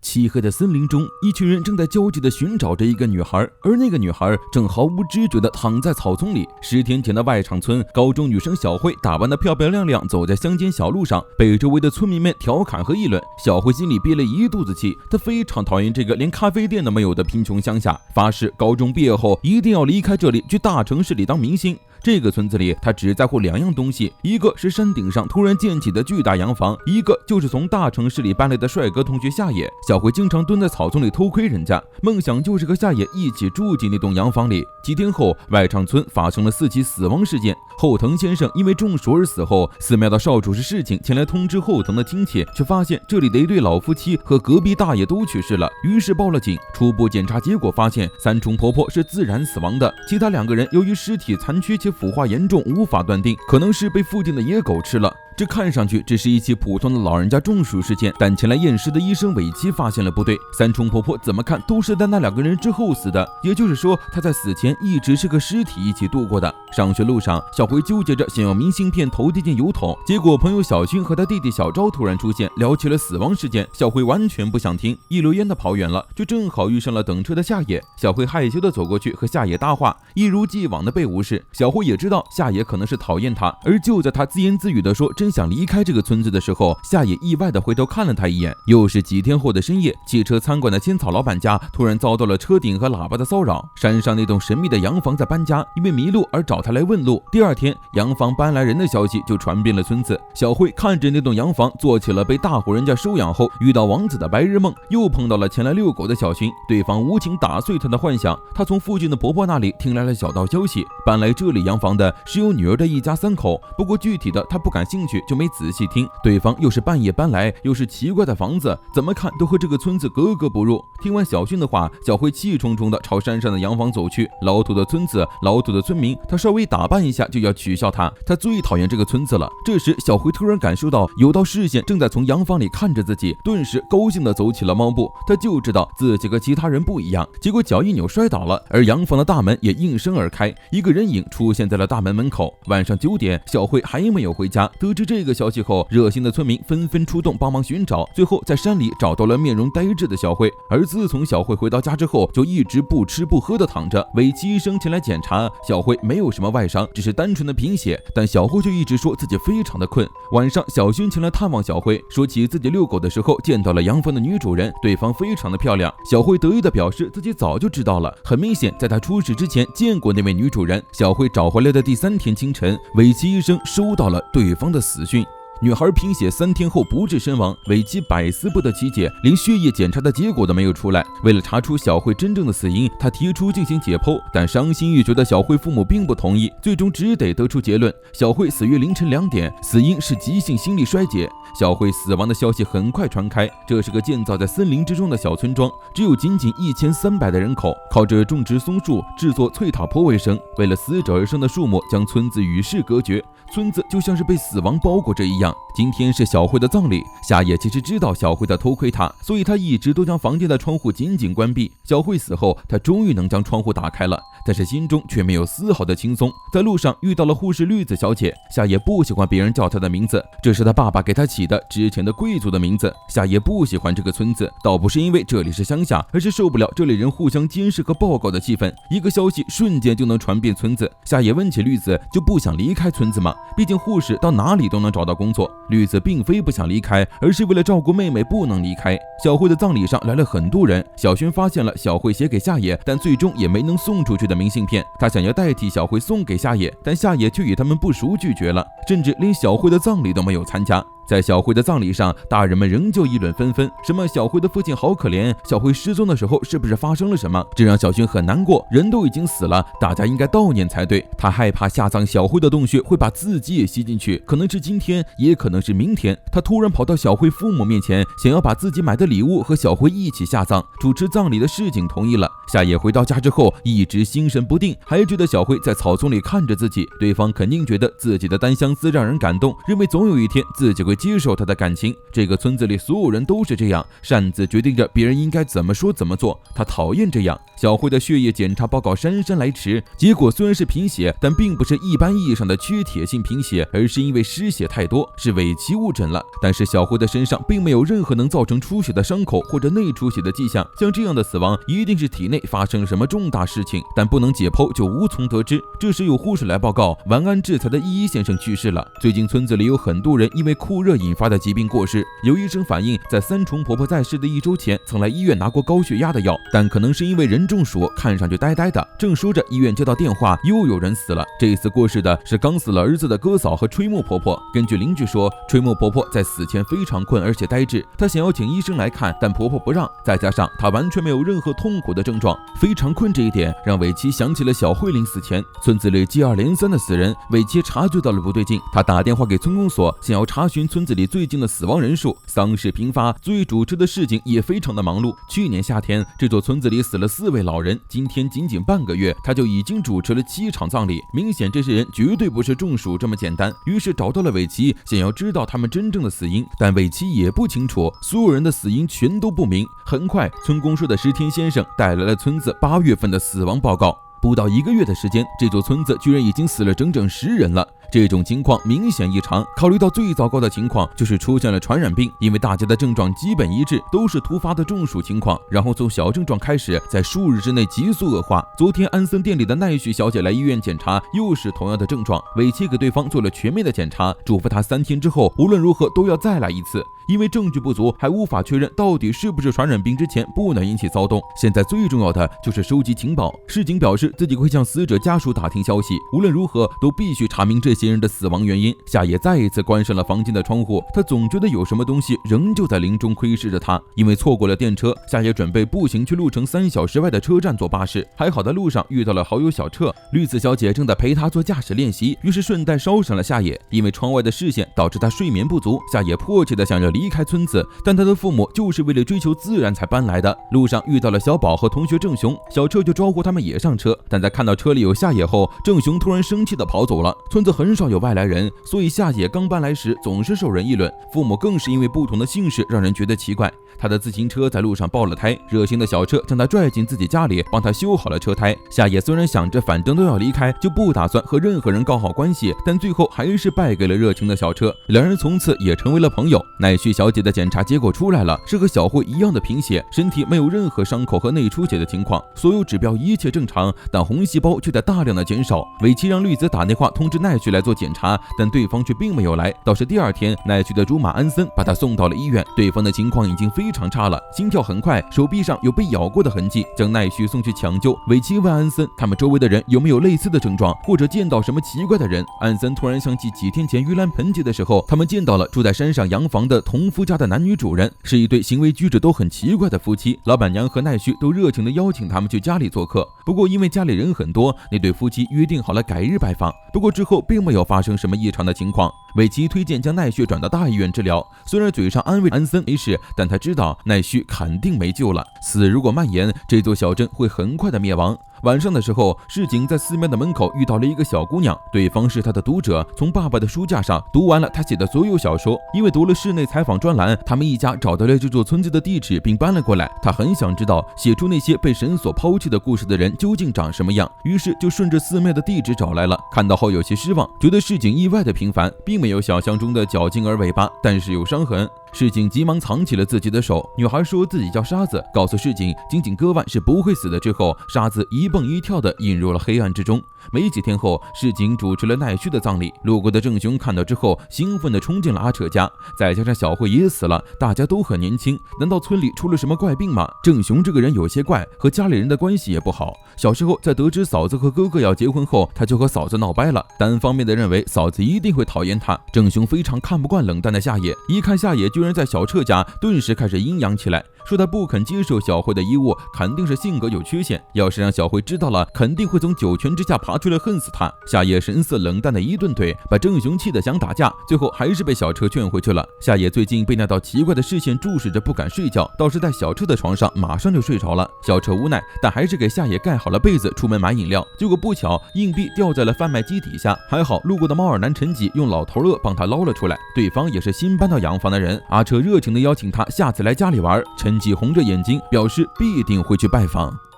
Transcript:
漆黑的森林中，一群人正在焦急地寻找着一个女孩，而那个女孩正毫无知觉地躺在草丛里。10天前的外场村，高中女生小慧打扮得漂漂亮亮，走在乡间小路上，被周围的村民们调侃和议论。小慧心里憋了一肚子气，她非常讨厌这个连咖啡店都没有的贫穷乡下，发誓高中毕业后一定要离开这里，去大城市里当明星。这个村子里，他只在乎2样东西，一个是山顶上突然建起的巨大洋房，一个就是从大城市里搬来的帅哥同学夏野。小慧经常蹲在草丛里偷窥人家，梦想就是和夏野一起住进那栋洋房里。几天后，外场村发生了4起死亡事件。后藤先生因为中暑而死后，寺庙的少主是事情前来通知后藤的亲戚，却发现这里的一对老夫妻和隔壁大爷都去世了，于是报了警。初步检查结果发现，三重婆婆是自然死亡的，其他2个人由于尸体残缺且腐化严重，无法断定，可能是被附近的野狗吃了。这看上去只是一起普通的老人家中暑事件，但前来验尸的医生尾崎发现了不对，三重婆婆怎么看都是在那2个人之后死的，也就是说她在死前一直是个尸体一起度过的。上学路上，小辉纠结着想要明信片投递进邮筒，结果朋友小勋和他弟弟小昭突然出现，聊起了死亡事件。小辉完全不想听，一溜烟的跑远了，就正好遇上了等车的夏野。小辉害羞的走过去和夏野搭话，一如既往的被无视。小辉也知道夏野可能是讨厌他，而就在他自言自语的说真想离开这个村子的时候，夏野意外的回头看了他一眼。又是几天后的深夜，汽车餐馆的千草老板家突然遭到了车顶和喇叭的骚扰。山上那栋神秘的洋房在搬家，因为迷路而找他来问路。第2天，洋房搬来人的消息就传遍了村子。小慧看着那栋洋房，做起了被大户人家收养后遇到王子的白日梦，又碰到了前来遛狗的小勋，对方无情打碎他的幻想。他从附近的婆婆那里听来了小道消息，搬来这里洋房的是有女儿的一家3口，不过具体的他不感兴趣，就没仔细听。对方又是半夜搬来，又是奇怪的房子，怎么看都和这个村子格格不入。听完小勋的话，小慧气冲冲地朝山上的洋房走去。老土的村子，老土的村民，他稍微打扮一下就要取笑他，他最讨厌这个村子了。这时小慧突然感受到有道视线正在从洋房里看着自己，顿时高兴地走起了猫步。他就知道自己和其他人不一样，结果脚一扭摔倒了，而洋房的大门也应声而开，一个人影出现在了大门门口。晚上9点，小慧还没有回家。得知这个消息后，热心的村民纷纷出动帮忙寻找，最后在山里找到了面容呆滞的小慧。而自从小慧回到家之后，就一直不吃不喝的躺着。尾崎医生前来检查，小慧没有什么外伤，只是单纯的贫血，但小慧却一直说自己非常的困。晚上，小勋前来探望小慧，说起自己遛狗的时候见到了洋房的女主人，对方非常的漂亮。小慧得意的表示自己早就知道了，很明显在她出事之前见过那位女主人。小慧找回来的第3天清晨，尾崎医生收到了对方的死讯。女孩贫血3天后不治身亡，尾崎百思不得其解，连血液检查的结果都没有出来。为了查出小慧真正的死因，他提出进行解剖，但伤心欲绝的小慧父母并不同意，最终只得得出结论：小慧死于凌晨2点，死因是急性心力衰竭。小慧死亡的消息很快传开，这是个建造在森林之中的小村庄，只有仅仅1300的人口，靠着种植松树、制作翠塔坡为生。为了死者而生的树木将村子与世隔绝，村子就像是被死亡包裹着一样。今天是小慧的葬礼，夏野其实知道小慧在偷窥他，所以他一直都将房间的窗户紧紧关闭。小慧死后，他终于能将窗户打开了，但是心中却没有丝毫的轻松。在路上遇到了护士绿子小姐，夏野不喜欢别人叫她的名字，这是他爸爸给他起的之前的贵族的名字。夏野不喜欢这个村子，倒不是因为这里是乡下，而是受不了这里人互相监视和报告的气氛，一个消息瞬间就能传遍村子。夏野问起绿子，就不想离开村子吗？毕竟护士到哪里都能找到工作。绿子并非不想离开，而是为了照顾妹妹不能离开。小慧的葬礼上来了很多人，小轩发现了小慧写给夏野但最终也没能送出去的明信片，他想要代替小慧送给夏野，但夏野却与他们不熟拒绝了，甚至连小慧的葬礼都没有参加。在小慧的葬礼上，大人们仍旧议论纷纷，什么小慧的父亲好可怜，小慧失踪的时候是不是发生了什么，这让小勋很难过。人都已经死了，大家应该悼念才对。他害怕下葬小慧的洞穴会把自己也吸进去，可能是今天，也可能是明天。他突然跑到小慧父母面前，想要把自己买的礼物和小慧一起下葬。主持葬礼的市井同意了。夏野回到家之后一直心神不定，还觉得小慧在草丛里看着自己，对方肯定觉得自己的单相思让人感动，认为总有一天自己会接受他的感情。这个村子里所有人都是这样，擅自决定着别人应该怎么说怎么做，他讨厌这样。小慧的血液检查报告姗姗来迟，结果虽然是贫血，但并不是一般意义上的缺铁性贫血，而是因为失血太多，是尾期误诊了。但是小慧的身上并没有任何能造成出血的伤口或者内出血的迹象，像这样的死亡一定是体内发生了什么重大事情，但不能解剖就无从得知。这时有护士来报告，完安制裁的依依先生去世了。最近村子里有很多人因为酷热引发的疾病过世，有医生反映，在三重婆婆在世的1周前曾来医院拿过高血压的药，但可能是因为人中暑，看上去呆呆的。正说着，医院接到电话，又有人死了。这次过世的是刚死了儿子的哥嫂和吹木婆婆。根据邻居说，吹木婆婆在死前非常困，而且呆滞，她想要请医生来看，但婆婆不让，再加上她完全没有任何痛苦的症状，非常困这一点让伟奇想起了小慧临死前村子里接二连三的死人。伟奇察觉到了不对劲，他打电话给村公所，想要查询村子里最近的死亡人数。丧事频发，最主持的事情也非常的忙碌。去年夏天，这座村子里死了4位老人，今天仅仅半个月，他就已经主持了7场葬礼。明显这些人绝对不是中暑这么简单，于是找到了伟奇，想要知道他们真正的死因，但伟奇也不清楚，所有人的死因全都不明。很快，村公所的石田先生带来了村子8月份的死亡报告。不到1个月的时间，这座村子居然已经死了整整10人了。这种情况明显异常，考虑到最糟糕的情况就是出现了传染病，因为大家的症状基本一致，都是突发的中暑情况，然后从小症状开始，在数日之内急速恶化。昨天安森店里的奈绪小姐来医院检查，又是同样的症状。伟奇给对方做了全面的检查，嘱咐她3天之后无论如何都要再来一次，因为证据不足，还无法确认到底是不是传染病之前不能引起骚动。现在最重要的就是收集情报。市警表示自己会向死者家属打听消息，无论如何都必须查明这些人的死亡原因。夏野再一次关上了房间的窗户，他总觉得有什么东西仍旧在林中窥视着他。因为错过了电车，夏野准备步行去路程3小时外的车站坐巴士。还好在路上遇到了好友小彻，绿子小姐正在陪他做驾驶练习，于是顺带捎上了夏野。因为窗外的视线导致他睡眠不足，夏野迫切的想要离开村子，但他的父母就是为了追求自然才搬来的。路上遇到了小宝和同学郑雄，小彻就招呼他们也上车，但在看到车里有夏野后，郑雄突然生气的跑走了。村子很少有外来人，所以夏野刚搬来时总是受人议论，父母更是因为不同的姓氏让人觉得奇怪。他的自行车在路上爆了胎，热心的小彻将他拽进自己家里，帮他修好了车胎。夏野虽然想着反正都要离开，就不打算和任何人搞好关系，但最后还是败给了热情的小彻，两人从此也成为了朋友。奈绪小姐的检查结果出来了，是和小慧一样的贫血，身体没有任何伤口和内出血的情况，所有指标一切正常，但红细胞却在大量的减少。尾崎让绿子打电话通知奈绪来做检查，但对方却并没有来。倒是第2天，奈绪的竹马安森把他送到了医院，对方的情况已经非常差了，心跳很快，手臂上有被咬过的痕迹，将奈绪送去抢救。尾崎问安森，他们周围的人有没有类似的症状，或者见到什么奇怪的人。安森突然想起几天前盂兰盆节的时候，他们见到了住在山上洋房的同夫家的男女主人，是一对行为举止都很奇怪的夫妻。老板娘和奈绪都热情地邀请他们去家里做客，不过因为家里人很多，那对夫妻约定好了改日拜访。不过之后并没有发生什么异常的情况。尾崎推荐将奈绪转到大医院治疗，虽然嘴上安慰安森没事，但他知道奈绪肯定没救了，死如果蔓延，这座小镇会很快的灭亡。晚上的时候，市井在寺庙的门口遇到了一个小姑娘，对方是他的读者，从爸爸的书架上读完了他写的所有小说。因为读了室内采访专栏，他们一家找到了这座村子的地址并搬了过来。他很想知道写出那些被神所抛弃的故事的人究竟长什么样，于是就顺着寺庙的地址找来了。看到后有些失望，觉得市井意外的平凡，并没有想象中的绞尽而尾巴，但是有伤痕。市井急忙藏起了自己的手，女孩说自己叫沙子，告诉市井紧紧割腕是不会死的。之后沙子一蹦一跳的引入了黑暗之中。没几天后，市井主持了奈绪的葬礼，路过的郑雄看到之后兴奋地冲进了阿扯家，再加上小慧也死了，大家都很年轻，难道村里出了什么怪病吗？郑雄这个人有些怪，和家里人的关系也不好，小时候在得知嫂子和哥哥要结婚后，他就和嫂子闹掰了，单方面的认为嫂子一定会讨厌他。郑雄非常看不惯冷淡的夏野，一看夏野居居然在小彻家顿时开始阴阳起来，说他不肯接受小慧的衣物，肯定是性格有缺陷，要是让小慧知道了，肯定会从九泉之下爬出来恨死他。夏野神色冷淡的一顿怼，把郑雄气得想打架，最后还是被小彻劝回去了。夏野最近被那道奇怪的视线注视着，不敢睡觉，倒是在小彻的床上马上就睡着了。小彻无奈，但还是给夏野盖好了被子，出门买饮料。结果不巧，硬币掉在了贩卖机底下，还好路过的猫耳男陈吉用老头乐帮他捞了出来。对方也是新搬到洋房的人，阿彻热情地邀请他下次来家里玩。陈吉红着眼睛表示必定会去拜访。